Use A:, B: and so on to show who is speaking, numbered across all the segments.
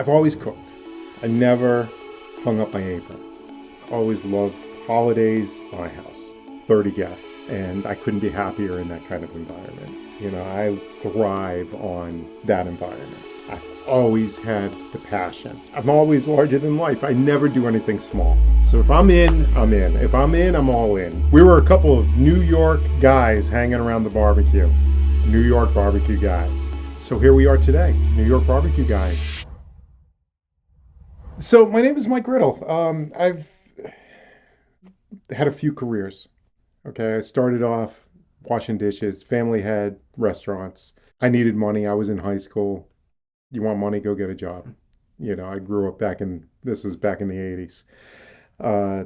A: I've always cooked. I never hung up my apron. Always loved holidays, my house, 30 guests, and I couldn't be happier in that kind of environment. I thrive on that environment. I've always had the passion. I'm always larger than life. I never do anything small. So if I'm in, I'm in. If I'm in, I'm all in. We were a couple of New York guys hanging around the barbecue. New York barbecue guys. So here we are today, New York barbecue guys. So my name is Mike Riddle. I've had a few careers. Okay, I started off washing dishes. Family had restaurants. I needed money. I was in high school. You want money? Go get a job. I grew up this was back in the 80s.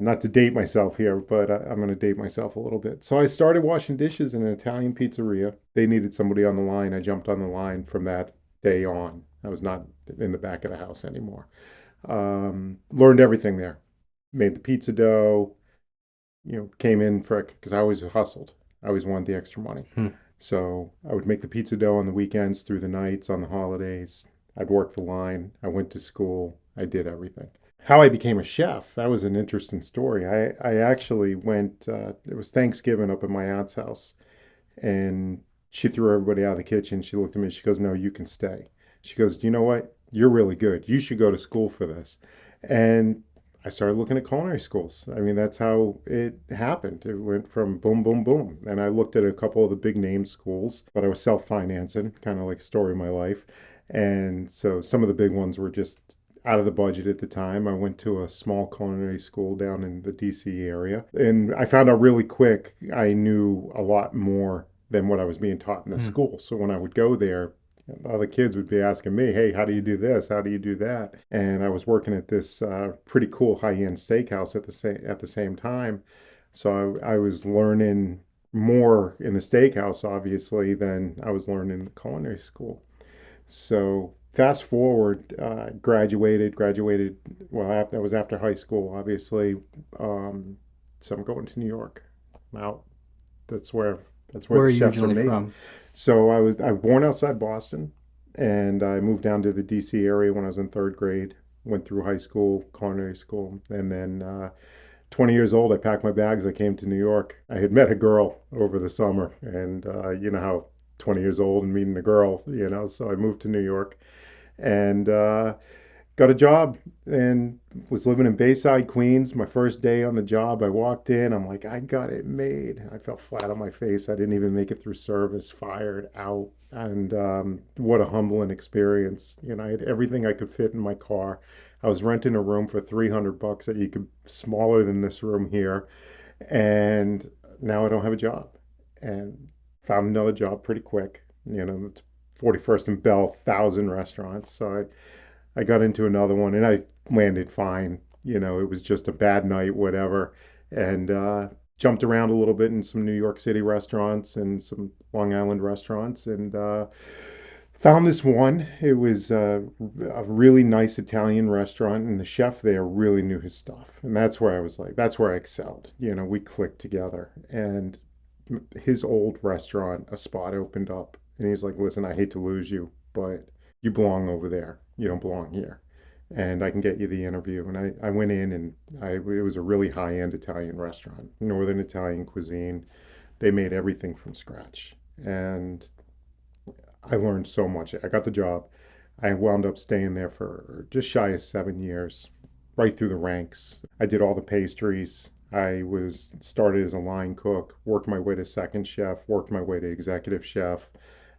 A: Not to date myself here, but I'm going to date myself a little bit. So I started washing dishes in an Italian pizzeria. They needed somebody on the line. I jumped on the line from that day on. I was not in the back of the house anymore. Learned everything there. Made the pizza dough, came in because I always hustled. I always wanted the extra money. So I would make the pizza dough on the weekends, through the nights, on the holidays. I'd work the line. I went to school. I did everything. How I became a chef, that was an interesting story. I actually went, it was Thanksgiving up at my aunt's house, and she threw everybody out of the kitchen. She looked at me, she goes, "No, you can stay." She goes, "You know what? You're really good. You should go to school for this." And I started looking at culinary schools. I mean, that's how it happened. It went from boom, boom, boom. And I looked at a couple of the big name schools, but I was self-financing, kind of like story of my life. And so some of the big ones were just out of the budget at the time. I went to a small culinary school down in the DC area. And I found out really quick I knew a lot more than what I was being taught in the school. So when I would go there, other kids would be asking me, "Hey, how do you do this? How do you do that?" And I was working at this pretty cool high-end steakhouse at the same time, so I was learning more in the steakhouse, obviously, than I was learning in the culinary school. So fast forward, graduated. Well, that was after high school, obviously. So I'm going to New York. Now that's where
B: Where
A: the
B: are you
A: chefs are
B: originally
A: made.
B: from?
A: So I was born outside Boston, and I moved down to the DC area when I was in third grade. Went through high school, culinary school, and then 20 years old, I packed my bags. I came to New York. I had met a girl over the summer, and you know how 20 years old and meeting a girl, So I moved to New York, and got a job and was living in Bayside, Queens. My first day on the job, I walked in. I'm like, I got it made. I fell flat on my face. I didn't even make it through service, fired out. And what a humbling experience. I had everything I could fit in my car. I was renting a room for $300 that you could, smaller than this room here. And now I don't have a job. And found another job pretty quick. It's 41st and Bell, 1,000 restaurants. So I got into another one and I landed fine. It was just a bad night, whatever. And jumped around a little bit in some New York City restaurants and some Long Island restaurants, and found this one. It was a really nice Italian restaurant, and the chef there really knew his stuff. And that's where I was like, that's where I excelled. We clicked together. And his old restaurant, a spot opened up, and he's like, "Listen, I hate to lose you, but you belong over there. You don't belong here. And I can get you the interview." And I went in, and it was a really high end Italian restaurant, Northern Italian cuisine. They made everything from scratch. And I learned so much. I got the job. I wound up staying there for just shy of 7 years, right through the ranks. I did all the pastries. I was started as a line cook, worked my way to second chef, worked my way to executive chef.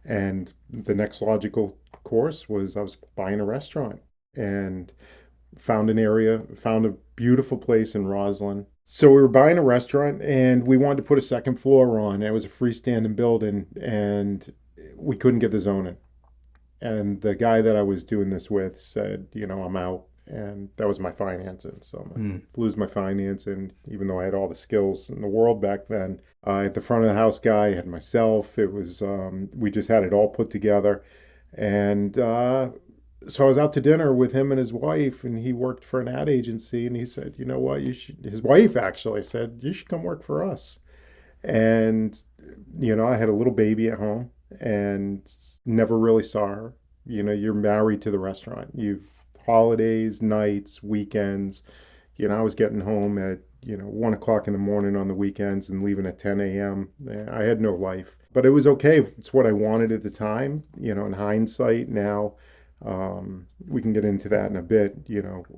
A: And the next logical course was I was buying a restaurant, and found a beautiful place in Roslyn. So we were buying a restaurant, and we wanted to put a second floor on. It was a freestanding building, and we couldn't get the zoning. And the guy that I was doing this with said, "I'm out." And that was my financing. So I
B: Hmm.
A: lose my financing, even though I had all the skills in the world back then. At the front of the house guy, I had myself. It was, we just had it all put together. And so I was out to dinner with him and his wife, and he worked for an ad agency. And he said, "You know what? His wife actually said, "You should come work for us." And, I had a little baby at home and never really saw her. You're married to the restaurant. You've holidays, nights, weekends. I was getting home at 1 o'clock in the morning on the weekends and leaving at 10 a.m. I had no life, but it was okay. It's what I wanted at the time. In hindsight now, we can get into that in a bit.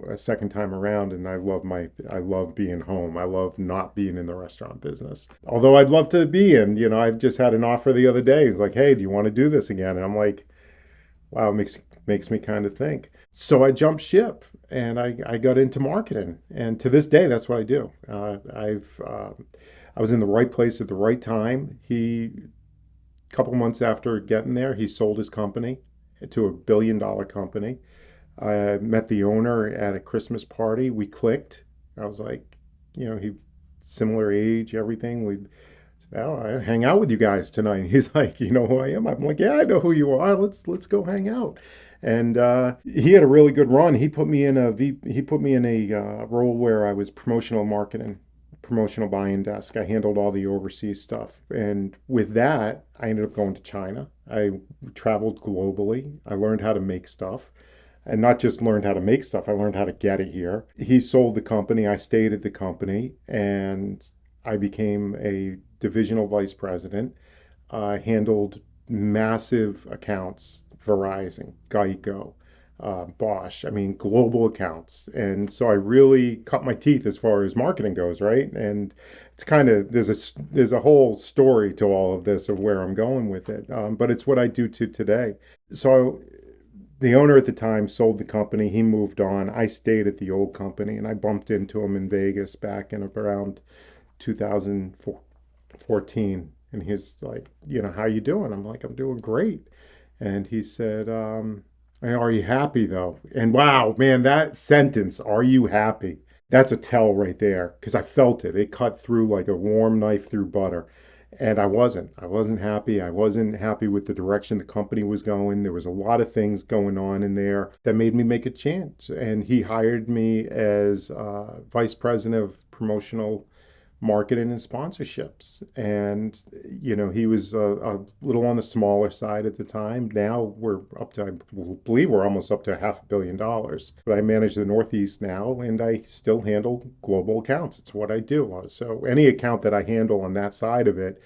A: A second time around, and I love being home. I love not being in the restaurant business. Although I'd love to be in. I just had an offer the other day. It's like, hey, do you want to do this again? And I'm like, wow, makes me kind of think. So I jumped ship and I got into marketing, and to this day, that's what I do. I was in the right place at the right time. A couple months after getting there, he sold his company to a $1 billion company. I met the owner at a Christmas party. We clicked. I was like, he similar age, everything. We well, I hang out with you guys tonight. He's like, you know who I am? I'm like, yeah, I know who you are. Let's go hang out. And he had a really good run. He put me in a role where I was promotional marketing, promotional buying desk. I handled all the overseas stuff. And with that, I ended up going to China. I traveled globally. I learned how to make stuff. And not just learned how to make stuff, I learned how to get it here. He sold the company. I stayed at the company, and I became a divisional vice president. I handled massive accounts, Verizon, Geico, Bosch, I mean, global accounts. And so I really cut my teeth as far as marketing goes, right? And it's kind of, there's a whole story to all of this of where I'm going with it. But it's what I do to today. So the owner at the time sold the company. He moved on. I stayed at the old company, and I bumped into him in Vegas back in around 2014. And he's like, how you doing? I'm like, I'm doing great. And he said, are you happy though? And wow, man, that sentence, are you happy? That's a tell right there, because I felt it. It cut through like a warm knife through butter. And I wasn't. I wasn't happy. I wasn't happy with the direction the company was going. There was a lot of things going on in there that made me make a change. And he hired me as vice president of promotional marketing and sponsorships. And, he was a little on the smaller side at the time. Now we're up to, I believe we're almost up to $500 million. But I manage the Northeast now, and I still handle global accounts. It's what I do. So any account that I handle on that side of it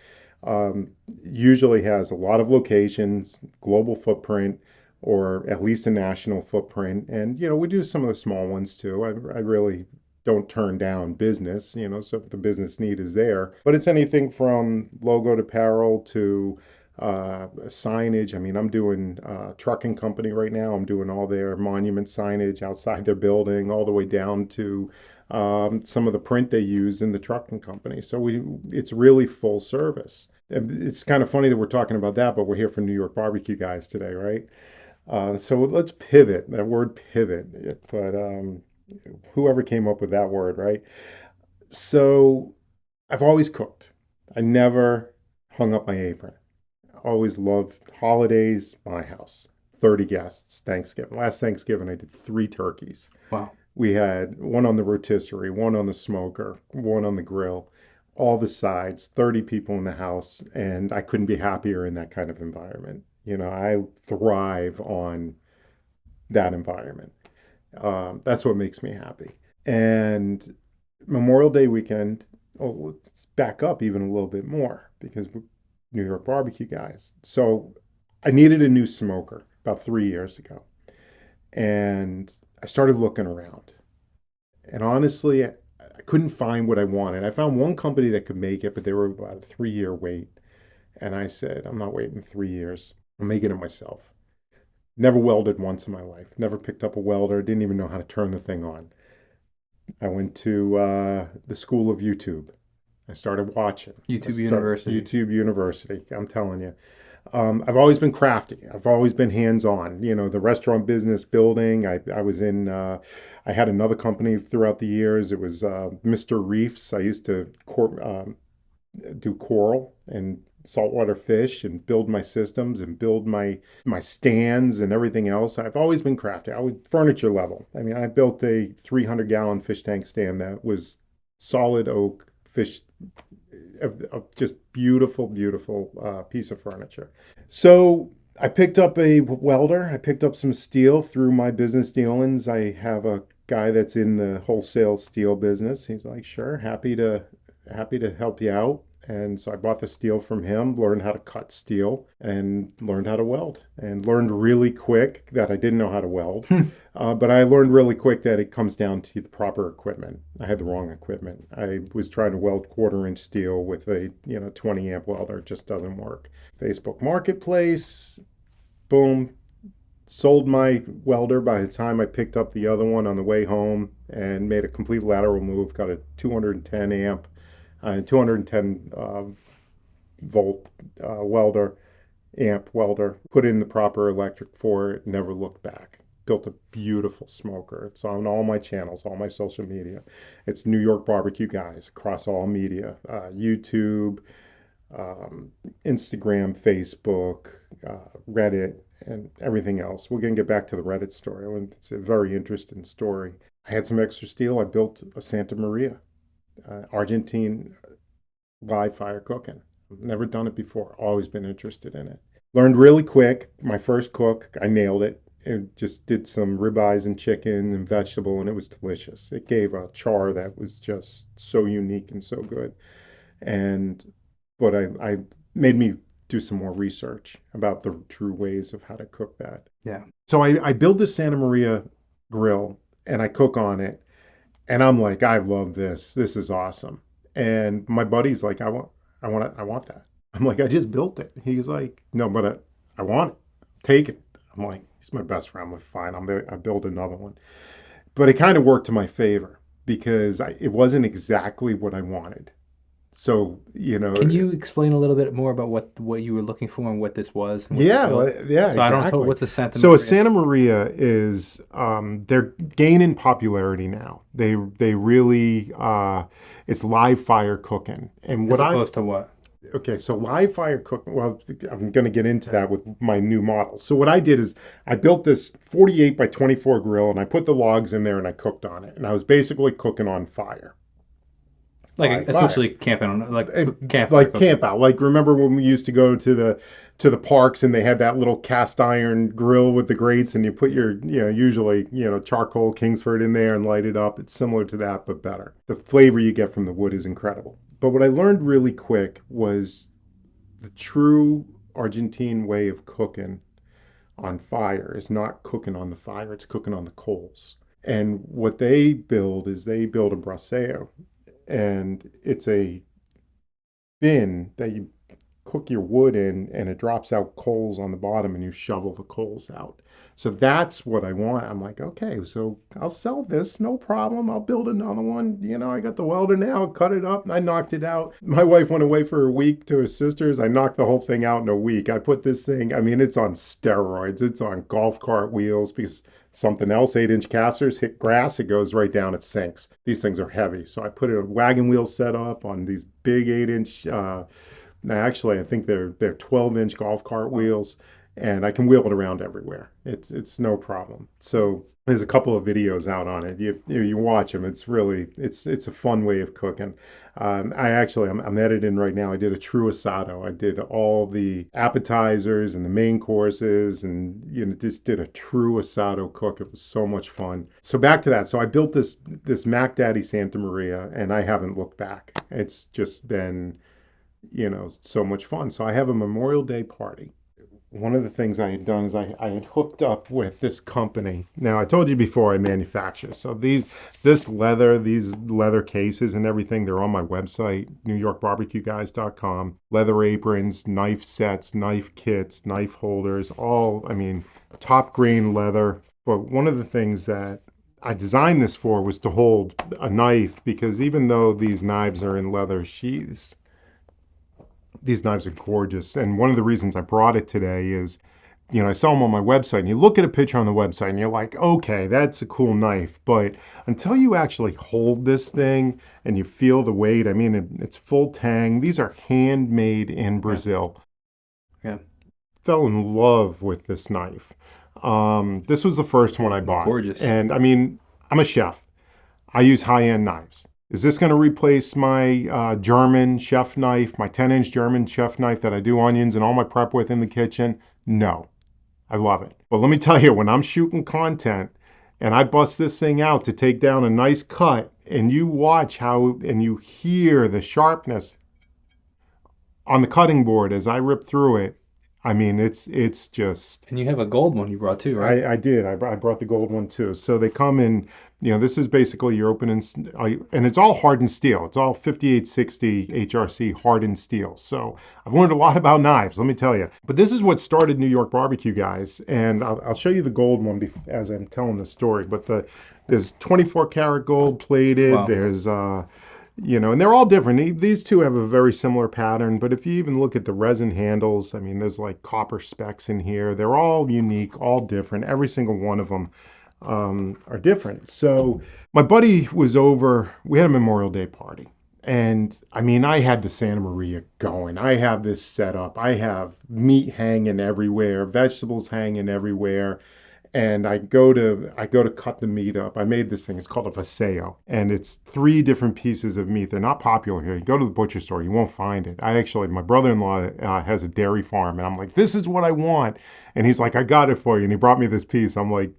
A: usually has a lot of locations, global footprint, or at least a national footprint. And, we do some of the small ones too. I really don't turn down business, so if the business need is there. But it's anything from logo to apparel to signage. I mean, I'm doing trucking company right now. I'm doing all their monument signage outside their building, all the way down to some of the print they use in the trucking company. So it's really full service. It's kind of funny that we're talking about that, but we're here for New York barbecue guys today, right? So let's pivot, that word pivot. But whoever came up with that word, right? So I've always cooked. I never hung up my apron. I always loved holidays, my house. 30 guests, Thanksgiving. Last Thanksgiving, I did 3 turkeys.
B: Wow.
A: We had one on the rotisserie, one on the smoker, one on the grill, all the sides, 30 people in the house, and I couldn't be happier in that kind of environment. I thrive on that environment. That's what makes me happy. And Memorial Day weekend, oh, let's back up even a little bit more because we're New York barbecue guys. So I needed a new smoker about 3 years ago. And I started looking around. And honestly, I couldn't find what I wanted. I found one company that could make it, but they were about a 3 year wait. And I said, I'm not waiting 3 years. I'm making it myself. Never welded once in my life. Never picked up a welder. Didn't even know how to turn the thing on. I went to the school of YouTube. I started watching.
B: YouTube University.
A: YouTube University. I'm telling you. I've always been crafty. I've always been hands-on. The restaurant business building. I was in. I had another company throughout the years. It was Mr. Reefs. I used to do coral and saltwater fish and build my systems and build my stands and everything else. I've always been crafty. I was furniture level. I mean, I built a 300-gallon fish tank stand that was solid oak fish, of just beautiful, beautiful piece of furniture. So I picked up a welder. I picked up some steel through my business dealings. I have a guy that's in the wholesale steel business. He's like, sure, happy to help you out. And so I bought the steel from him, learned how to cut steel, and learned how to weld. And learned really quick that I didn't know how to weld. But I learned really quick that it comes down to the proper equipment. I had the wrong equipment. I was trying to weld quarter-inch steel with a 20 amp welder. It just doesn't work. Facebook Marketplace, boom, sold my welder by the time I picked up the other one on the way home and made a complete lateral move. Got a 210 amp, 210 volt welder, amp welder, put in the proper electric for it, never looked back. Built a beautiful smoker. It's on all my channels, all my social media. It's New York Barbecue Guys across all media, YouTube, Instagram, Facebook, Reddit, and everything else. We're going to get back to the Reddit story. It's a very interesting story. I had some extra steel. I built a Santa Maria, Argentine live fire cooking. I've never done it before. Always been interested in it. Learned really quick. My first cook, I nailed it. It just did some ribeyes and chicken and vegetable, and it was delicious. It gave a char that was just so unique and so good. And but I made me do some more research about the true ways of how to cook that.
B: Yeah.
A: So I build this Santa Maria grill and I cook on it. And I'm like, I love this. This is awesome. And my buddy's like, I want that. I'm like, I just built it. He's like, no, but I want it. Take it. I'm like, he's my best friend. I'm like, fine. I build another one. But it kind of worked to my favor because it wasn't exactly what I wanted. So,
B: Can you explain a little bit more about what you were looking for and what this was and what you
A: yeah,
B: built?
A: yeah,
B: So I don't know
A: exactly.
B: what's a Santa
A: So a
B: Maria.
A: Santa Maria is they're gaining popularity now. They really it's live fire cooking. And
B: As
A: what I
B: opposed to what?
A: okay, so live fire cooking. Well, I'm going to get into that with my new model. So what I did is I built this 48 by 24 grill and I put the logs in there and I cooked on it. And I was basically cooking on fire.
B: Like
A: Live fire.
B: essentially camping on like campfire
A: Like
B: cooking.
A: camp out. Like remember when we used to go to the parks and they had that little cast iron grill with the grates and you put your usually charcoal Kingsford in there and light it up. It's similar to that but better. The flavor you get from the wood is incredible. But what I learned really quick was the true Argentine way of cooking on fire is not cooking on the fire, it's cooking on the coals. And what they build is they build a braseo, and it's a bin that you cook your wood in and it drops out coals on the bottom and you shovel the coals out. So that's what I want. I'm like, okay, so I'll sell this, no problem. I'll build another one. I got the welder now, cut it up. I knocked it out. My wife went away for a week to her sister's. I knocked the whole thing out in a week. I put this thing, I mean, it's on steroids. It's on golf cart wheels because something else, 8-inch casters, hit grass, it goes right down, it sinks. These things are heavy. So I put a wagon wheel set up on these big 8-inch now, actually, I think they're 12-inch golf cart wheels, and I can wheel it around everywhere. It's no problem. So there's a couple of videos out on it. You watch them. It's really it's a fun way of cooking. I'm editing right now. I did a true asado. I did all the appetizers and the main courses, and just did a true asado cook. It was so much fun. So back to that. So I built this Mac Daddy Santa Maria, and I haven't looked back. It's just been so much fun. So I have a Memorial Day party. One of the things I had done is I had hooked up with this company. Now I told you before I manufacture. So these leather cases and everything, they're on my website, NewYorkBarbecueGuys.com. Leather aprons, knife sets, knife kits, knife holders, all, I mean, top grain leather. But one of the things that I designed this for was to hold a knife because even though these knives are in leather sheaths, these knives are gorgeous. And one of the reasons I brought it today is, I saw them on my website and you look at a picture on the website and you're like, okay, that's a cool knife. But until you actually hold this thing and you feel the weight, I mean, it's full tang. These are handmade in
B: Yeah.
A: Brazil.
B: Yeah.
A: Fell in love with this knife. This was the first one I
B: It's
A: bought.
B: gorgeous.
A: And I mean, I'm a chef. I use high-end knives. Is this going to replace my German chef knife, my 10-inch German chef knife that I do onions and all my prep with in the kitchen? No, I love it. But let me tell you, when I'm shooting content and I bust this thing out to take down a nice cut, and you watch how and you hear the sharpness on the cutting board as I rip through it, I mean, it's just
B: And you have a gold one you brought too, right?
A: I did. I brought the gold one too. So they come in, this is basically your opening, and it's all hardened steel. It's all 5860 HRC hardened steel. So I've learned a lot about knives, let me tell you. But this is what started New York barbecue, guys. And I'll show you the gold one as I'm telling the story. But there's 24 karat gold plated.
B: Wow.
A: There's, and they're all different. These two have a very similar pattern, but if you even look at the resin handles, I mean, there's like copper specks in here. They're all unique, all different. Every single one of them are different. So my buddy was over, we had a Memorial Day party. And I mean, I had the Santa Maria going. I have this set up. I have meat hanging everywhere, vegetables hanging everywhere. And I go to cut the meat up. I made this thing. It's called a vaseo, and it's 3 different pieces of meat. They're not popular here. You go to the butcher store, you won't find it. My brother-in-law has a dairy farm, and I'm like, this is what I want. And he's like, I got it for you. And he brought me this piece. I'm like,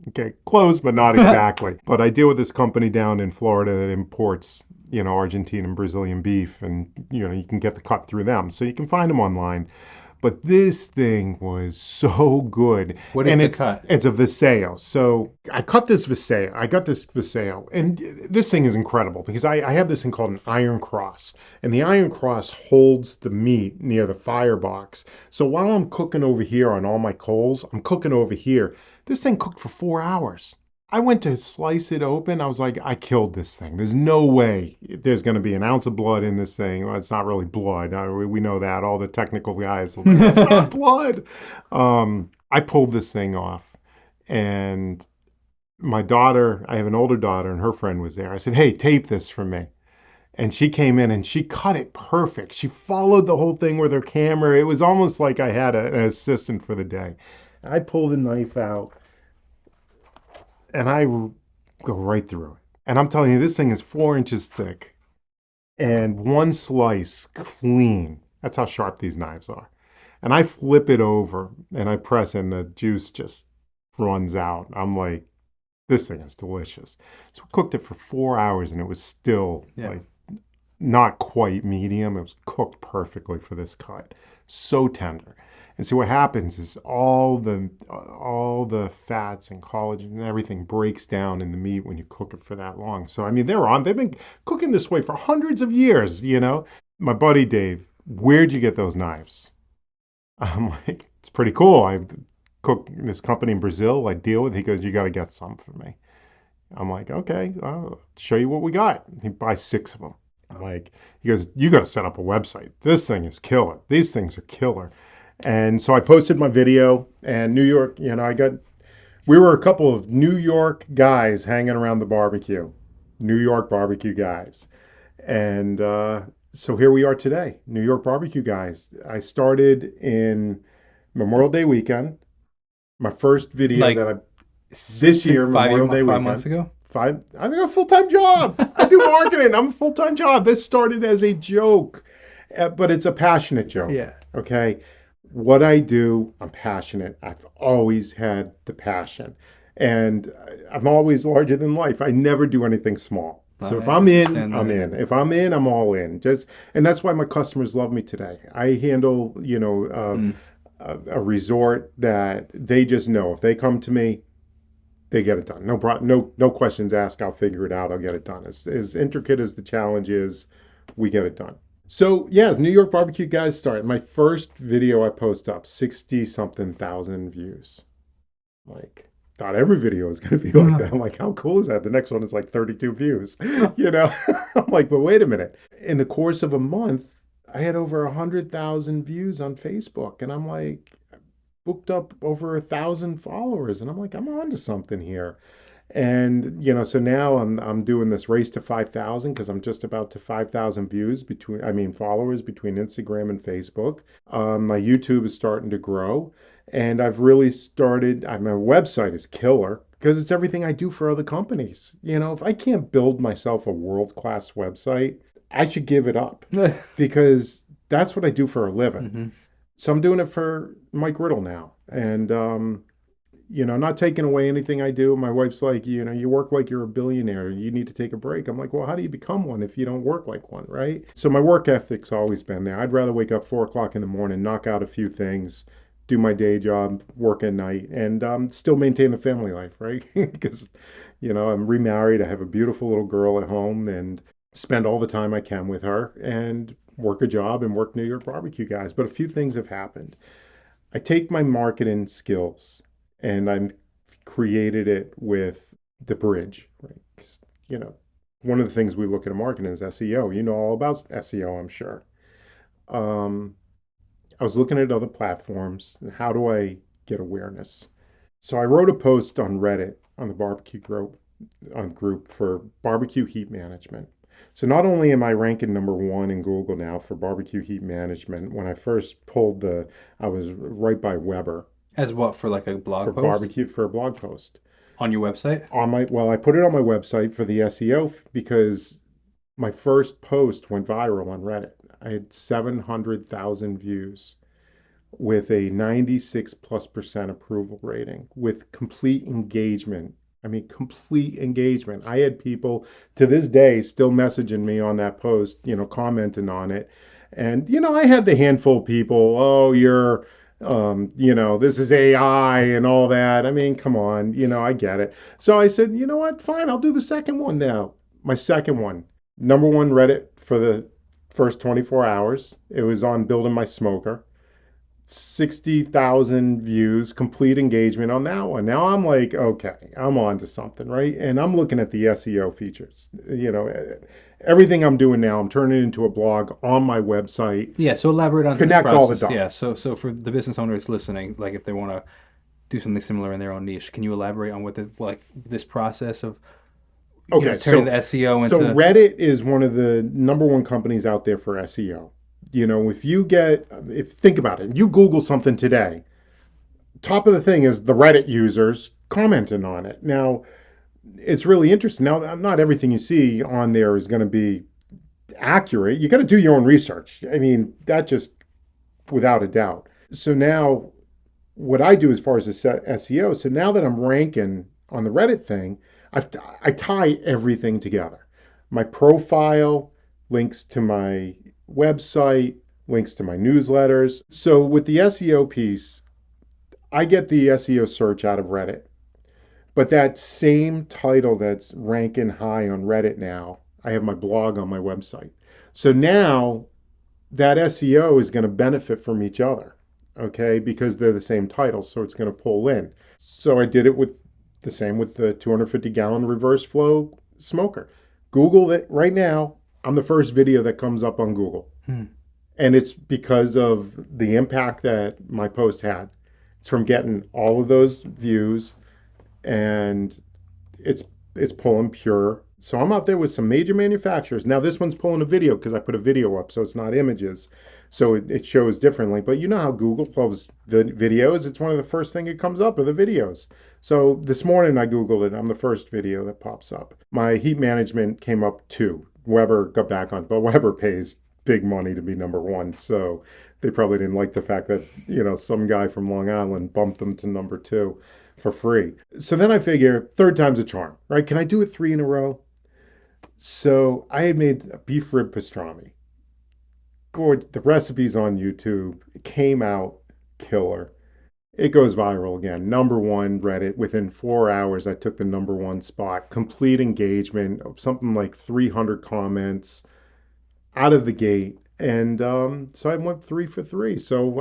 A: okay, close, but not exactly. But I deal with this company down in Florida that imports, Argentine and Brazilian beef, and you can get the cut through them, so you can find them online. But this thing was so good.
B: What is
A: And
B: the cut?
A: it's a Viseo. So I cut this Viseo. I got this Viseo. And this thing is incredible because I have this thing called an iron cross. And the iron cross holds the meat near the firebox. So while I'm cooking over here on all my coals, I'm cooking over here. This thing cooked for 4 hours. I went to slice it open. I was like, I killed this thing. There's no way there's going to be an ounce of blood in this thing. Well, it's not really blood. We know that. All the technical guys, it's not blood. I pulled this thing off. And I have an older daughter, and her friend was there. I said, hey, tape this for me. And she came in and she cut it perfect. She followed the whole thing with her camera. It was almost like I had an assistant for the day. I pulled the knife out and I go right through it. And I'm telling you, this thing is 4 inches thick and one slice clean. That's how sharp these knives are. And I flip it over and I press and the juice just runs out. I'm like, this thing is delicious. So we cooked it for 4 hours and it was still like not quite medium. It was cooked perfectly for this cut. So tender. And so what happens is all the fats and collagen and everything breaks down in the meat when you cook it for that long. So I mean, they've been cooking this way for hundreds of years, My buddy Dave, where'd you get those knives? I'm like, it's pretty cool. I cook this company in Brazil I deal with. He goes, you got to get some for me. I'm like, okay, I'll show you what we got. He buys 6 of them. I'm like, he goes, you got to set up a website. This thing is killer. These things are killer. And so I posted my video, and New York, we were a couple of New York guys hanging around the barbecue, New York barbecue guys. And so here we are today, New York barbecue guys. I started in Memorial Day weekend. My first video this year, Memorial Day weekend.
B: 5 months ago?
A: I got a full-time job. I do marketing. I'm a full-time job. This started as a joke, but it's a passionate joke.
B: Yeah.
A: Okay. What I do, I'm passionate. I've always had the passion. And I'm always larger than life. I never do anything small. So if I'm in, I'm in. If I'm in, I'm all in. And that's why my customers love me today. I handle, a resort that they just know if they come to me, they get it done. No questions asked. I'll figure it out. I'll get it done. As intricate as the challenge is, we get it done. So yeah, New York barbecue guys started. My first video I post up, 60-something thousand views. Like, thought every video was going to be like that. I'm like, how cool is that? The next one is like 32 views. I'm like, but wait a minute. In the course of a month, I had over 100,000 views on Facebook, and I'm like, booked up over 1,000 followers, and I'm like, I'm on to something here. And so now I'm doing this race to 5,000 because I'm just about to 5,000 followers between Instagram and Facebook. My YouTube is starting to grow, and I've really started. My website is killer because it's everything I do for other companies. If I can't build myself a world-class website, I should give it up because that's what I do for a living. So I'm doing it for Mike Riddle now. And, not taking away anything I do. My wife's like, you work like you're a billionaire. You need to take a break. I'm like, well, how do you become one if you don't work like one, right? So my work ethic's always been there. I'd rather wake up 4 o'clock in the morning, knock out a few things, do my day job, work at night, and still maintain the family life, right? Because, I'm remarried. I have a beautiful little girl at home and spend all the time I can with her and work a job and work New York barbecue guys. But a few things have happened. I take my marketing skills and I'm created it with the bridge, right? 'Cause, one of the things we look at in marketing is SEO. You know all about SEO, I'm sure. Um, I was looking at other platforms and how do I get awareness? So I wrote a post on Reddit on the barbecue group for barbecue heat management. So not only am I ranking number one in Google now for barbecue heat management, when I first I was right by Weber
B: As what, for like a
A: for
B: blog post
A: barbecue for a blog post.
B: on your website?
A: I put it on my website for the SEO because my first post went viral on Reddit. I had 700,000 views with a 96 plus percent approval rating with complete engagement. I mean, complete engagement. I had people to this day still messaging me on that post, commenting on it. And, I had the handful of people, oh, this is AI and all that. I mean, come on, I get it. So I said, you know what? Fine, I'll do the second one now. My second one, number one Reddit for the first 24 hours. It was on building my smoker. 60,000 views, complete engagement on that one. Now I'm like, okay, I'm on to something, right? And I'm looking at the SEO features. Everything I'm doing now, I'm turning it into a blog on my website.
B: Yeah, so elaborate on the
A: Connect all the
B: process. Yeah,
A: dots.
B: so for the business owners listening, like if they want to do something similar in their own niche, can you elaborate on what this process of
A: Okay,
B: turning the SEO
A: so
B: into?
A: Reddit is one of the number one companies out there for SEO. If think about it, you Google something today, top of the thing is the Reddit users commenting on it. Now, it's really interesting. Now, not everything you see on there is going to be accurate. You got to do your own research. I mean, that just without a doubt. So now, what I do as far as the SEO, so now that I'm ranking on the Reddit thing, I tie everything together. My profile, links to my website, links to my newsletters. So with the SEO piece, I get the SEO search out of Reddit. But that same title that's ranking high on Reddit now, I have my blog on my website. So now that SEO is going to benefit from each other, okay, because they're the same title. So it's going to pull in. So I did it with the same with the 250-gallon reverse flow smoker. Google it right now. I'm the first video that comes up on Google.
B: Hmm.
A: And it's because of the impact that my post had. It's from getting all of those views and it's it's pulling pure. So I'm out there with some major manufacturers. Now this one's pulling a video because I put a video up, so it's not images, so it shows differently. But you know how Google loves videos. It's one of the first thing that comes up are the videos. So this morning I Googled it. I'm the first video that pops up. My heat management came up too. Weber got back on, but Weber pays big money to be number one. So they probably didn't like the fact that, some guy from Long Island bumped them to number two for free. So then I figure third time's a charm, right? Can I do it three in a row? So I had made a beef rib pastrami. The recipe's on YouTube. It came out killer. It goes viral again. Number one Reddit. Within 4 hours, I took the number one spot. Complete engagement, something like 300 comments out of the gate. And so I went three for three. So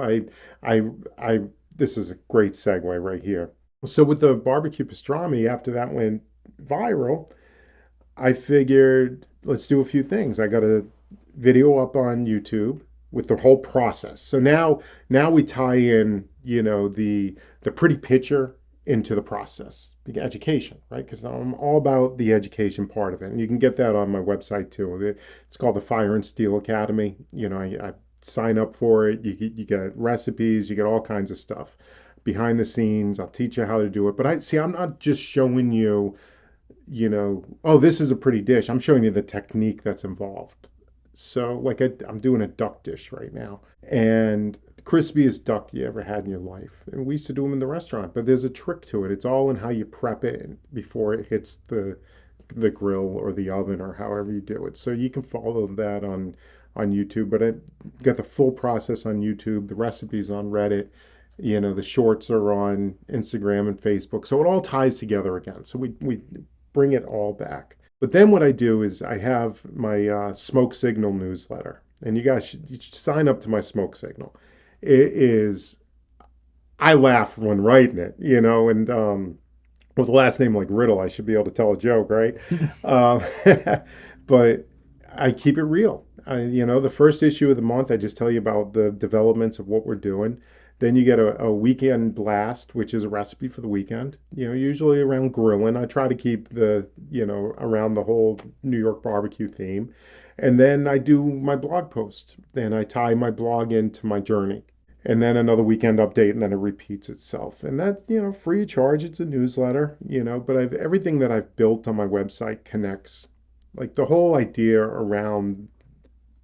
A: I, this is a great segue right here. So with the barbecue pastrami, after that went viral, I figured let's do a few things. I got a video up on YouTube with the whole process. So now we tie in, the pretty picture into the process, the education, right? Because I'm all about the education part of it, and you can get that on my website too. It's called the Fire and Steel Academy. I sign up for it. You get recipes, you get all kinds of stuff behind the scenes. I'll teach you how to do it. But I'm not just showing you, oh, this is a pretty dish. I'm showing you the technique that's involved So, like, I'm doing a duck dish right now, and the crispiest duck you ever had in your life. And we used to do them in the restaurant, but there's a trick to it. It's all in how you prep it before it hits the grill or the oven or however you do it. So you can follow that on YouTube. But I got the full process on YouTube. The recipes on Reddit. The shorts are on Instagram and Facebook. So it all ties together again. So we bring it all back. But then what I do is I have my Smoke Signal newsletter, and you should sign up to my Smoke Signal. It is I laugh when writing it, and with a last name like Riddle, I should be able to tell a joke, right? Um, but I keep it real. The first issue of the month, I just tell you about the developments of what we're doing. Then you get a weekend blast, which is a recipe for the weekend. Usually around grilling. I try to keep around the whole New York barbecue theme. And then I do my blog post. Then I tie my blog into my journey, and then another weekend update, and then it repeats itself. And that, free of charge. It's a newsletter, but everything that I've built on my website connects. Like the whole idea around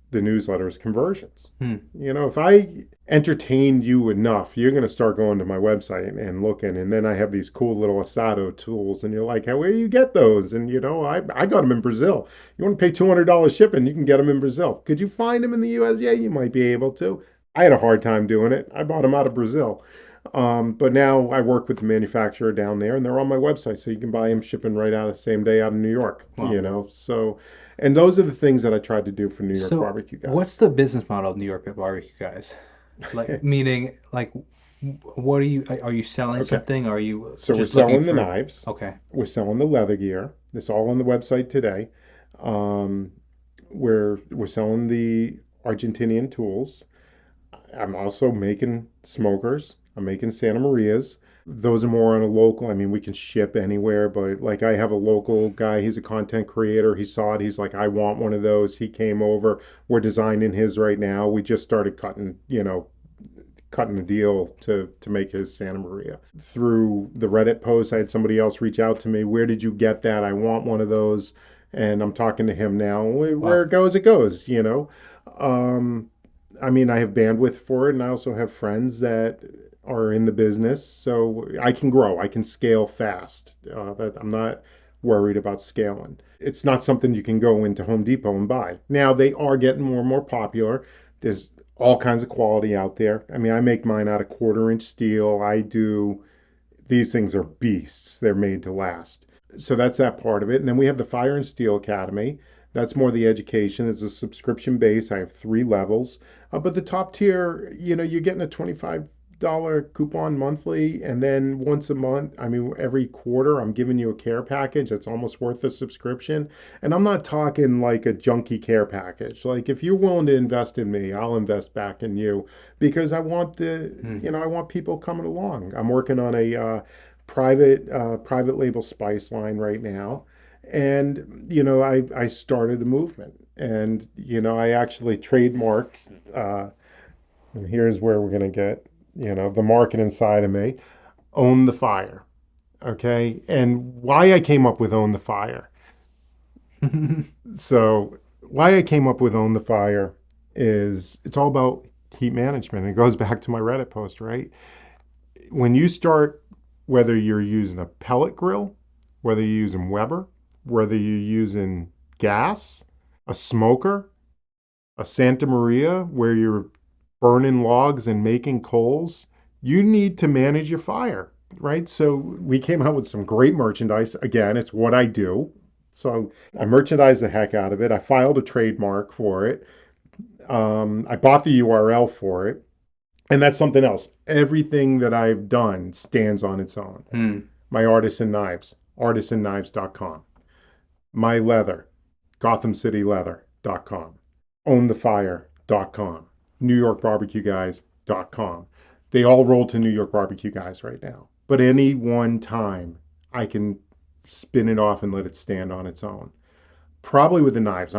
A: the newsletter is conversions.
B: Hmm.
A: If I entertain you enough, you're going to start going to my website and looking. And then I have these cool little asado tools, and you're like, hey, where do you get those? And, I got them in Brazil. You want to pay $200 shipping, you can get them in Brazil. Could you find them in the US? Yeah, you might be able to. I had a hard time doing it. I bought them out of Brazil. But now I work with the manufacturer down there, and they're on my website, so you can buy them shipping right out of the same day out of New York.
B: Wow.
A: So, and those are the things that I tried to do for New York
B: So,
A: barbecue
B: what's
A: guys.
B: the business model of New York barbecue guys? Like, meaning, like, what are you selling
A: Okay,
B: something? Are you
A: so we're
B: just looking
A: selling the
B: for?
A: knives,
B: Okay.
A: we're selling the leather gear. It's all on the website today. Um, we're selling the Argentinian tools. I'm also making smokers. I'm making Santa Marias. Those are more on a local. I mean, we can ship anywhere, but like I have a local guy. He's a content creator. He saw it. He's like, I want one of those. He came over. We're designing his right now. We just started cutting the deal to make his Santa Maria. Through the Reddit post, I had somebody else reach out to me. Where did you get that? I want one of those. And I'm talking to him now. Where
B: Wow.
A: it goes, it goes. Um, I mean, I have bandwidth for it, and I also have friends that are in the business, so I can grow. I can scale fast. I'm not worried about scaling. It's not something you can go into Home Depot and buy. Now they are getting more and more popular. There's all kinds of quality out there. I mean, I make mine out of quarter-inch steel. I do. These things are beasts. They're made to last. So that's that part of it. And then we have the Fire and Steel Academy. That's more the education. It's a subscription base. I have 3 levels. But the top tier, you're getting a $25 coupon monthly. And then once a month, I mean, every quarter, I'm giving you a care package that's almost worth the subscription. And I'm not talking like a junky care package. Like, if you're willing to invest in me, I'll invest back in you because
B: Hmm.
A: I want people coming along. I'm working on a private label spice line right now, and I started a movement, and I actually trademarked. And here's where we're gonna get the marketing side of me. Own the fire, okay? And why I came up with own the fire. So why I came up with own the fire is it's all about heat management. It goes back to my Reddit post, right? When you start, whether you're using a pellet grill, whether you're using Weber, whether you're using gas, a smoker, a Santa Maria, where you're burning logs and making coals, you need to manage your fire, right? So we came out with some great merchandise. Again, it's what I do. So I merchandise the heck out of it. I filed a trademark for it. I bought the URL for it. And that's something else. Everything that I've done stands on its own.
B: Hmm.
A: My artisan knives, artisanknives.com. My leather, gothamcityleather.com. Ownthefire.com. NewYorkBarbecueGuys.com. They all roll to New York Barbecue Guys right now. But any one time, I can spin it off and let it stand on its own. Probably with the knives.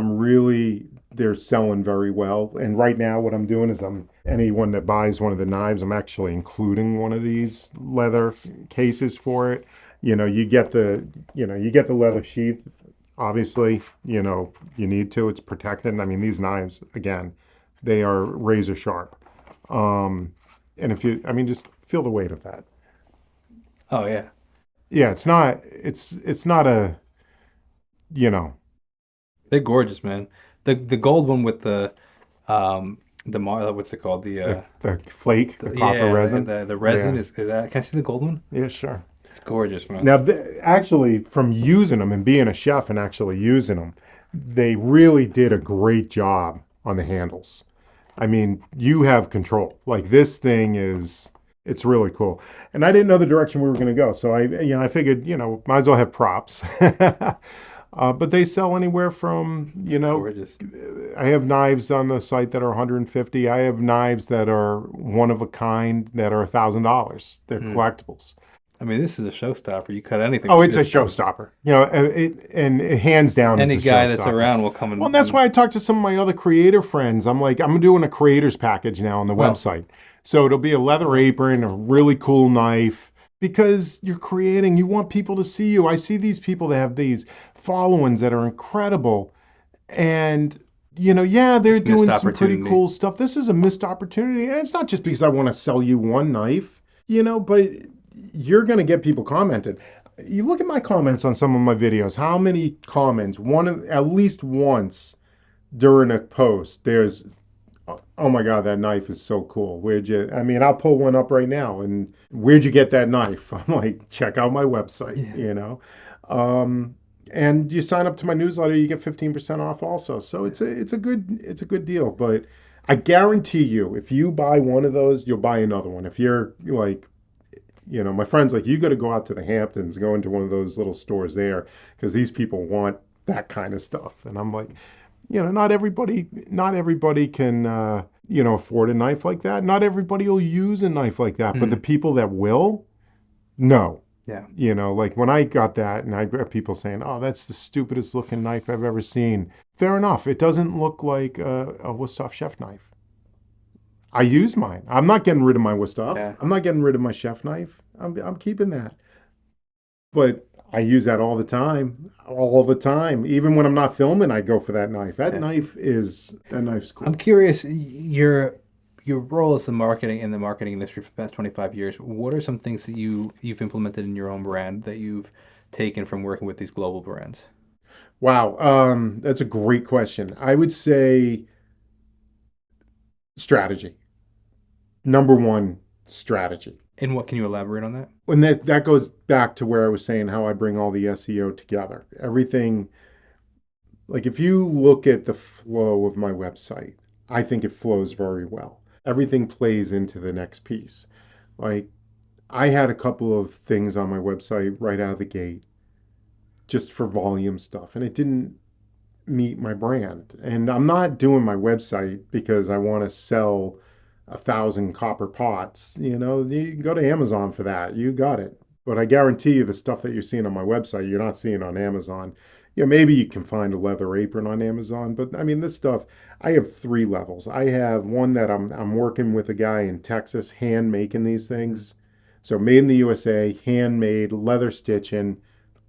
A: They're selling very well. And right now, what I'm doing is anyone that buys one of the knives, I'm actually including one of these leather cases for it. You get the leather sheath Obviously, you need to. It's protected. I mean, these knives, again, they are razor sharp. Um, and if you, I mean, just feel the weight of that.
B: Oh yeah,
A: Yeah, it's not a, you know,
B: they're gorgeous, man. The gold one with what's it called?
A: the flake, the copper
B: Yeah,
A: resin.
B: the resin
A: Yeah,
B: is that? Can I see the gold one?
A: yeah, sure.
B: It's gorgeous, man.
A: Now, actually, from using them and being a chef and actually using them, they really did a great job on the handles. I mean, you have control. Like this thing is, it's really cool. And I didn't know the direction we were going to go, so I figured, might as well have props. But they sell anywhere from,
B: It's gorgeous.
A: I have knives on the site that are 150. I have knives that are one of a kind that are $1,000. They're
B: Mm.
A: collectibles.
B: I mean, this is a showstopper. You cut anything
A: Oh,
B: with
A: it's a
B: this thing.
A: showstopper. And it hands down is
B: Any
A: a
B: guy that's
A: showstopper.
B: around will come
A: Well, that's
B: and
A: why I talked to some of my other creator friends. I'm like, I'm doing a creators package now on the
B: well,
A: website. So it'll be a leather apron, a really cool knife, because you're creating, you want people to see you. I see these people that have these followings that are incredible. And, yeah, they're
B: it's missed
A: doing some pretty
B: opportunity.
A: cool stuff. This is a missed opportunity. And it's not just because I want to sell you one knife, but you're going to get people commented. You look at my comments on some of my videos, how many comments, at least once during a post, there's, oh my God, that knife is so cool. I mean, I'll pull one up right now. And where'd you get that knife? I'm like, check out my website,
B: Yeah.
A: Um, and you sign up to my newsletter, you get 15% off also. So it's a good deal. But I guarantee you, if you buy one of those, you'll buy another one. If you're like, my friend's like, you got to go out to the Hamptons, go into one of those little stores there, because these people want that kind of stuff. And I'm like, not everybody can, afford a knife like that. Not everybody will use a knife like that. But the
B: Mm.
A: people that will, no.
B: Yeah.
A: Like when I got that, and I got people saying, "Oh, that's the stupidest looking knife I've ever seen." Fair enough. It doesn't look like a Wusthof chef knife. I use mine. I'm not getting rid of my Wusthof.
B: Yeah.
A: I'm not getting rid of my chef knife. I'm keeping that. But I use that all the time. Even when I'm not filming, I go for that knife.
B: Yeah.
A: That knife's
B: I'm
A: cool.
B: curious, your role as the marketing in the marketing industry for the past 25 years, what are some things that you've implemented in your own brand that you've taken from working with these global brands?
A: Wow, that's a great question. I would say strategy. Number one, strategy.
B: And what can you elaborate on that?
A: And that goes back to where I was saying how I bring all the SEO together. Everything, like if you look at the flow of my website, I think it flows very well. Everything plays into the next piece. Like I had a couple of things on my website right out of the gate just for volume stuff, and it didn't meet my brand. And I'm not doing my website because I want to sell 1,000 copper pots. You can go to Amazon for that. You got it. But I guarantee you the stuff that you're seeing on my website, you're not seeing on Amazon. Maybe you can find a leather apron on Amazon, but I mean, this stuff, I have three levels. I have one that I'm working with a guy in Texas, hand making these
B: Mm.
A: things. So made in the USA, handmade, leather stitching,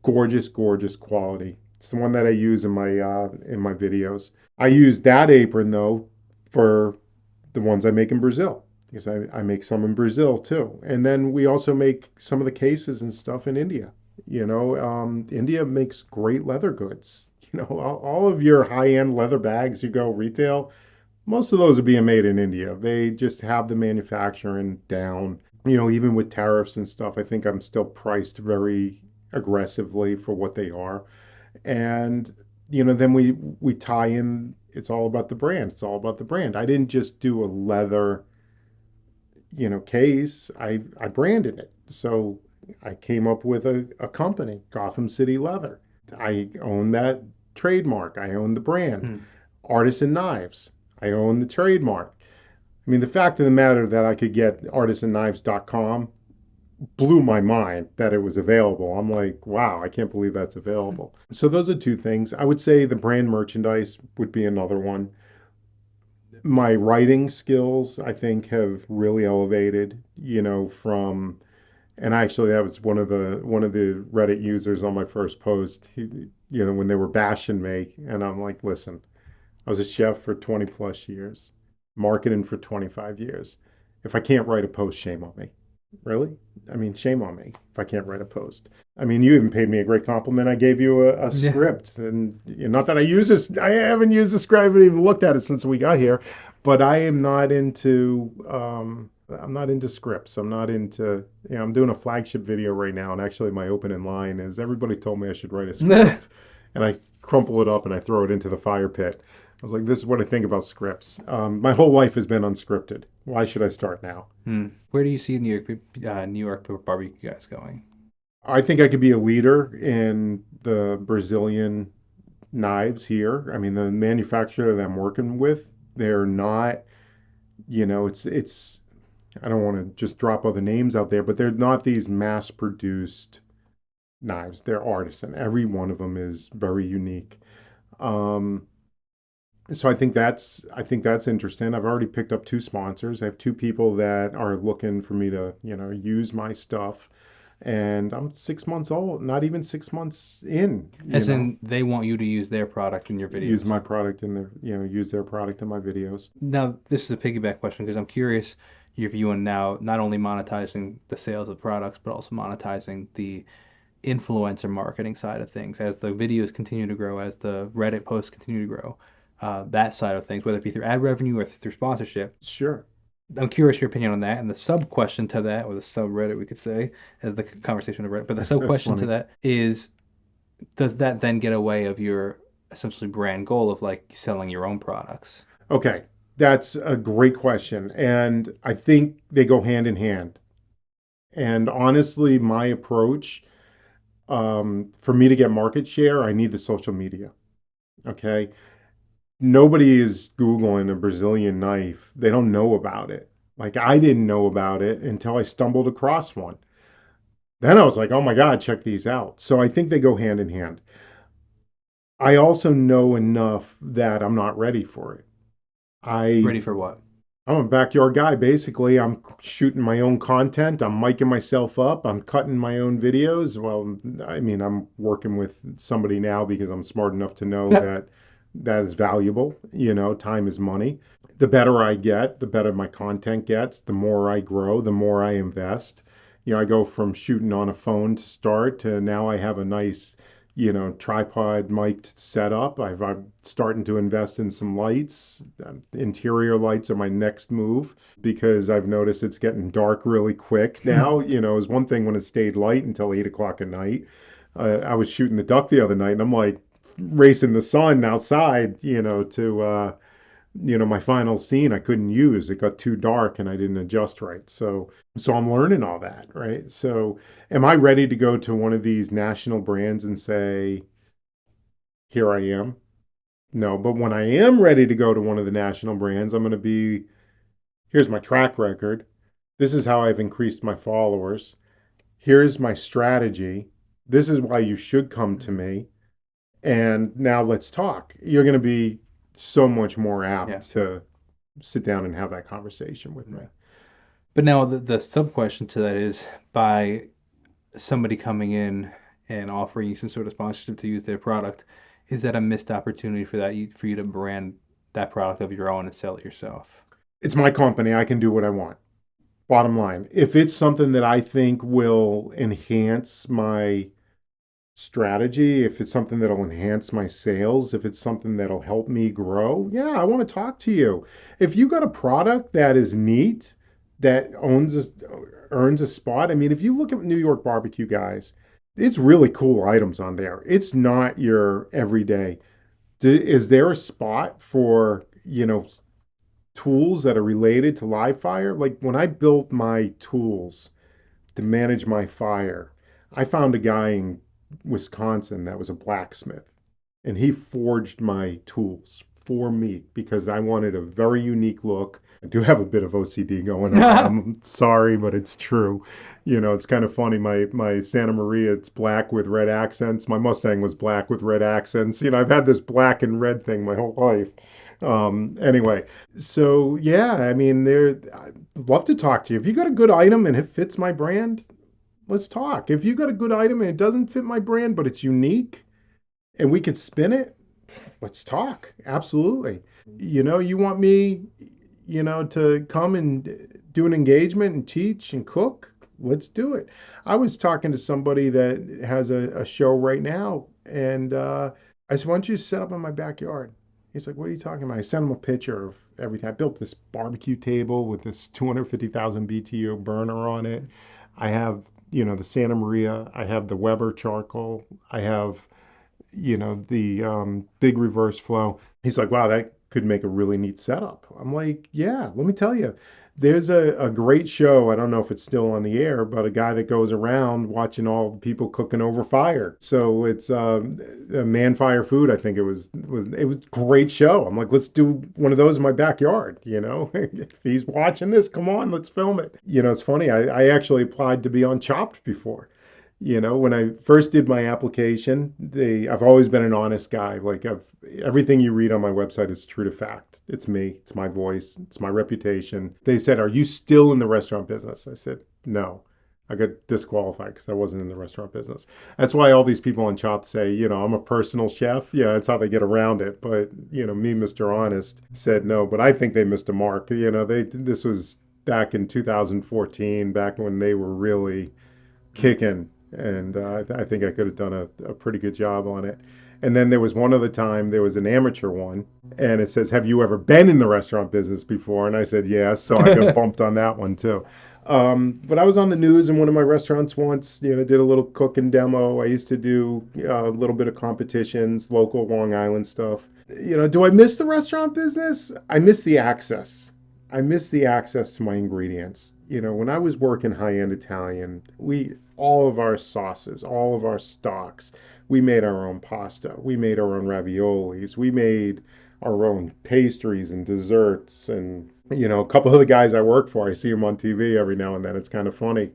A: gorgeous, gorgeous quality. It's the one that I use in my videos. I use that apron though for the ones I make in Brazil because I make some in Brazil too. And then we also make some of the cases and stuff in India. India makes great leather goods. All of your high-end leather bags you go retail, most of those are being made in India. They just have the manufacturing down. Even with tariffs and stuff, I think I'm still priced very aggressively for what they are. And then we tie in. It's all about the brand. It's all about the brand. I didn't just do a leather, case. I branded it. So I came up with a company, Gotham City Leather. I own that trademark. I own the brand.
B: Mm.
A: Artisan Knives. I own the trademark. I mean, the fact of the matter that I could get artisanknives.com blew my mind that it was available. I'm like, wow, I can't believe that's available. So those are two things. I would say the brand merchandise would be another one. My writing skills, I think, have really elevated, from and actually that was one of the Reddit users on my first post. when they were bashing me. And I'm like, listen, I was a chef for 20 plus years, marketing for 25 years. If I can't write a post, shame on me. Really? I mean, shame on me if I can't write a post. I mean, you even paid me a great compliment. I gave you a
B: Yeah.
A: script, and not that I use this. I haven't used the script. I haven't even looked at it since we got here. But I am not into. I'm not into scripts. I'm not into. I'm doing a flagship video right now, and actually, my opening line is, "Everybody told me I should write a script," and I crumple it up and I throw it into the fire pit. I was like, "This is what I think about scripts." My whole life has been unscripted. Why should I start now?
B: Where do you see New York barbecue guys going?
A: I think I could be a leader in the Brazilian knives here. I mean, the manufacturer that I'm working with, they're not, it's I don't want to just drop other names out there, but they're not these mass-produced knives. They're artisan. Every one of them is very unique. Um, so I think that's interesting. I've already picked up two sponsors. I have two people that are looking for me to, use my stuff. And I'm 6 months old, not even 6 months in,
B: As in, they want you to use their product in your
A: use
B: videos.
A: my product in their, use their product in my videos.
B: Now, this is a piggyback question because I'm curious your view on now not only monetizing the sales of products, but also monetizing the influencer marketing side of things as the videos continue to grow, as the Reddit posts continue to grow. That side of things, whether it be through ad revenue or through sponsorship.
A: Sure.
B: I'm curious your opinion on that. And the sub question to that, or the subreddit, we could say, as the conversation of Reddit, but the sub
A: That's
B: question to
A: funny.
B: that is, does that then get away of your essentially brand goal of like selling your own products?
A: Okay. That's a great question. And I think they go hand in hand. And honestly, my approach, for me to get market share, I need the social media. Okay. Nobody is Googling a Brazilian knife. They don't know about it. Like I didn't know about it until I stumbled across one. Then I was like, oh my God, check these out. So I think they go hand in hand. I also know enough that I'm not ready for it.
B: Ready
A: I
B: for what?
A: I'm a backyard guy basically. I'm shooting my own content. I'm miking myself up. I'm cutting my own videos. Well, I mean, I'm working with somebody now because I'm smart enough to know that that is valuable. Time is money. The better I get, the better my content gets, the more I grow, the more I invest. I go from shooting on a phone to start to now I have a nice, tripod mic setup. I'm starting to invest in some lights. Interior lights are my next move because I've noticed it's getting dark really quick now. It was one thing when it stayed light until 8 o'clock at night. I was shooting the duck the other night and I'm like racing the sun outside, to my final scene I couldn't use. It got too dark and I didn't adjust right. So I'm learning all that, right? So am I ready to go to one of these national brands and say, here I am? No, but when I am ready to go to one of the national brands, I'm going to be, here's my track record. This is how I've increased my followers. Here's my strategy. This is why you should come to me. And now let's talk. You're going to be so much more
B: Yeah.
A: apt to sit down and have that conversation with me.
B: But now the sub question to that is by somebody coming in and offering you some sort of sponsorship to use their product, is that a missed opportunity for for you to brand that product of your own and sell it yourself?
A: It's my company. I can do what I want. Bottom line. If it's something that I think will enhance my strategy, if it's something that'll enhance my sales, if it's something that'll help me grow, yeah, I want to talk to you. If you got a product that is neat, that earns a spot, I mean, if you look at New York barbecue guys, it's really cool items on there. It's not your everyday. Is there a spot for, tools that are related to live fire? Like when I built my tools to manage my fire, I found a guy in Wisconsin that was a blacksmith, and he forged my tools for me because I wanted a very unique look. I do have a bit of OCD going on. I'm sorry, but it's true. It's kind of funny. My Santa Maria, it's black with red accents. My Mustang was black with red accents. I've had this black and red thing my whole life. Anyway, so yeah, I mean, I'd love to talk to you. If you got a good item and it fits my brand, let's talk. If you got a good item and it doesn't fit my brand, but it's unique and we could spin it, let's talk. Absolutely. You want me, to come and do an engagement and teach and cook? Let's do it. I was talking to somebody that has a show right now, and I said, why don't you set up in my backyard? He's like, what are you talking about? I sent him a picture of everything. I built this barbecue table with this 250,000 BTU burner on it. I have, the Santa Maria. I have the Weber charcoal. I have the big reverse flow. He's like, wow, that could make a really neat setup. I'm like, yeah, let me tell you. There's a great show. I don't know if it's still on the air, but a guy that goes around watching all the people cooking over fire. So it's a Man Fire Food, I think it was a great show. I'm like, let's do one of those in my backyard. If he's watching this, come on, let's film it. It's funny. I actually applied to be on Chopped before. When I first did my application, I've always been an honest guy. Like everything you read on my website is true to fact. It's me, it's my voice, it's my reputation. They said, "Are you still in the restaurant business?" I said, "No." I got disqualified because I wasn't in the restaurant business. That's why all these people on Chopped say, I'm a personal chef. Yeah, that's how they get around it. But, me, Mr. Honest, said no. But I think they missed a mark. This was back in 2014, back when they were really kicking, and I think I could have done a pretty good job on it. And then there was one other time, there was an amateur one, and it says, "Have you ever been in the restaurant business before?" And I said, "Yes," so I got bumped on that one too. But I was on the news in one of my restaurants once, did a little cooking demo. I used to do a little bit of competitions, local Long Island stuff. Do I miss the restaurant business? I miss the access. I miss the access to my ingredients. When I was working high-end Italian, all of our sauces, all of our stocks, we made our own pasta. We made our own raviolis. We made our own pastries and desserts. And, a couple of the guys I work for, I see them on TV every now and then. It's kind of funny.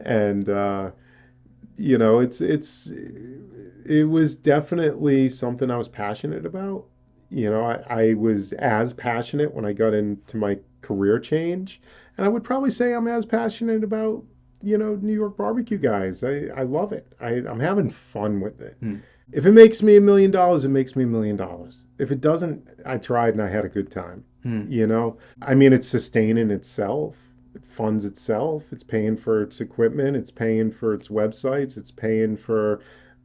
A: And, it was definitely something I was passionate about. I was as passionate when I got into my career change. And I would probably say I'm as passionate about, New York barbecue guys. I love it. I'm having fun with it.
B: Hmm.
A: If it makes me $1 million, it makes me $1 million. If it doesn't, I tried and I had a good time.
B: Hmm.
A: I mean, it's sustaining itself. It funds itself. It's paying for its equipment. It's paying for its websites. It's paying for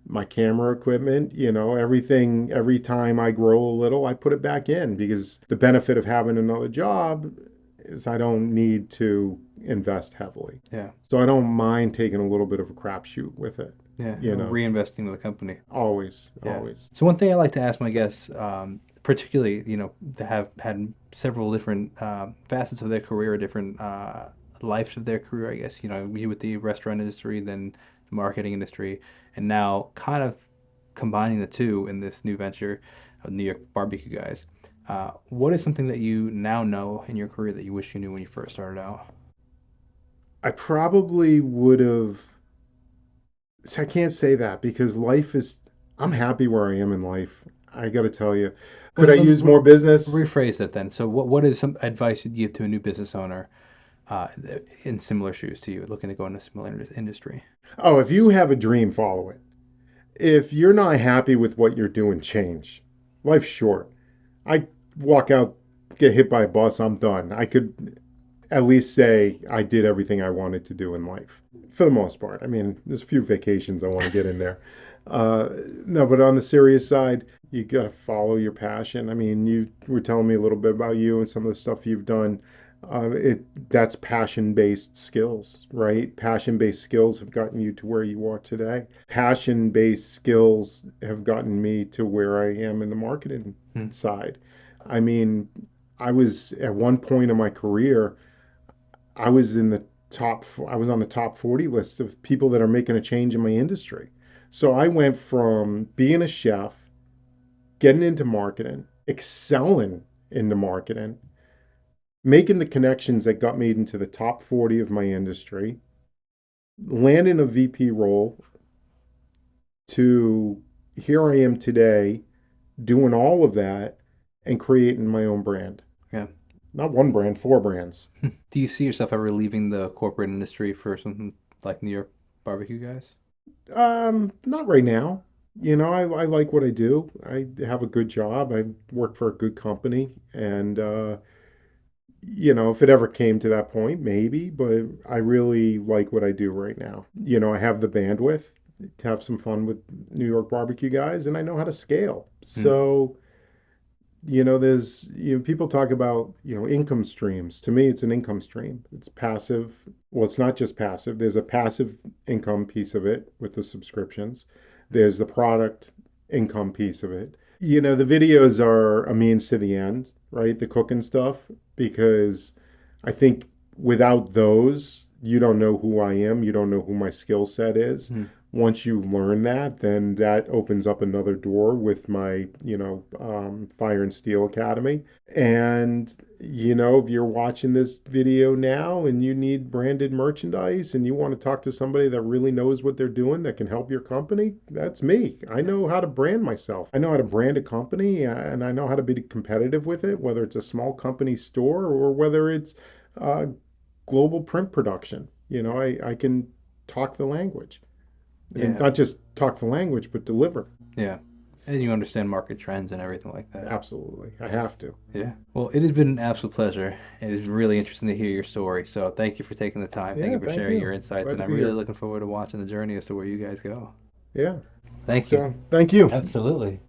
A: my camera equipment, everything. Every time I grow a little, I put it back in because the benefit of having another job is I don't need to invest heavily.
B: Yeah.
A: So I don't mind taking a little bit of a crapshoot with it.
B: Yeah.
A: You know,
B: Reinvesting in the company.
A: always,
B: Yeah.
A: always.
B: So one thing I like to ask my guests, particularly, that have had several different facets of their career, different lives of their career, I guess, you with the restaurant industry, then the marketing industry, and now kind of combining the two in this new venture of New York Barbecue Guys. What is something that you now know in your career that you wish you knew when you first started out?
A: I probably would have. So I can't say that because I'm happy where I am in life. I got to tell you. Could
B: Well,
A: I use more business?
B: rephrase that then. So, what is some advice you'd give to a new business owner uh, in similar shoes to you, looking to go into a similar industry?
A: Oh, if you have a dream, follow it. If you're not happy with what you're doing, change. Life's short. I walk out, get hit by a bus, I'm done. I could at least say I did everything I wanted to do in life for the most part. I mean, there's a few vacations I want to get in there. Uh, no, but on the serious side, you got to follow your passion. I mean, you were telling me a little bit about you and some of the stuff you've done. That's passion-based skills, right? Passion-based skills have gotten you to where you are today. Passion-based skills have gotten me to where I am in the marketing
B: Hmm.
A: side. I mean, I was at one point in my career, I was in the I was on the top 40 list of people that are making a change in my industry. So I went from being a chef, getting into marketing, excelling in the marketing, making the connections that got me into the top 40 of my industry, landing a VP role to here I am today doing all of that and creating my own brand.
B: Yeah.
A: Not one brand, four brands.
B: Do you see yourself ever leaving the corporate industry for something like New York Barbecue Guys?
A: Not right now. I like what I do. I have a good job. I work for a good company, and if it ever came to that point, maybe, but I really like what I do right now. I have the bandwidth to have some fun with New York barbecue guys, and I know how to scale.
B: Hmm.
A: So, there's, people talk about, income streams. To me, it's an income stream. It's passive. Well, it's not just passive. There's a passive income piece of it with the subscriptions. There's the product income piece of it. The videos are a means to the end, right? The cooking stuff, because I think without those, you don't know who I am. You don't know who my skill set is.
B: Hmm.
A: Once you learn that, then that opens up another door with my, Fire and Steel Academy. And, if you're watching this video now and you need branded merchandise and you want to talk to somebody that really knows what they're doing that can help your company, that's me. I know how to brand myself. I know how to brand a company and I know how to be competitive with it, whether it's a small company store or whether it's global print production. I can talk the language and
B: Yeah.
A: not just talk the language, but deliver.
B: Yeah. And you understand market trends and everything like that.
A: Absolutely. I have to.
B: Yeah. Well, it has been an absolute pleasure. It is really interesting to hear your story. So thank you for taking the time. Thank
A: Yeah,
B: you for
A: thank
B: sharing
A: you.
B: your insights.
A: Glad
B: And
A: to
B: I'm
A: be
B: really
A: here.
B: looking forward to watching the journey as to where you guys go.
A: Yeah.
B: Thank you.
A: So, thank you.
B: Absolutely.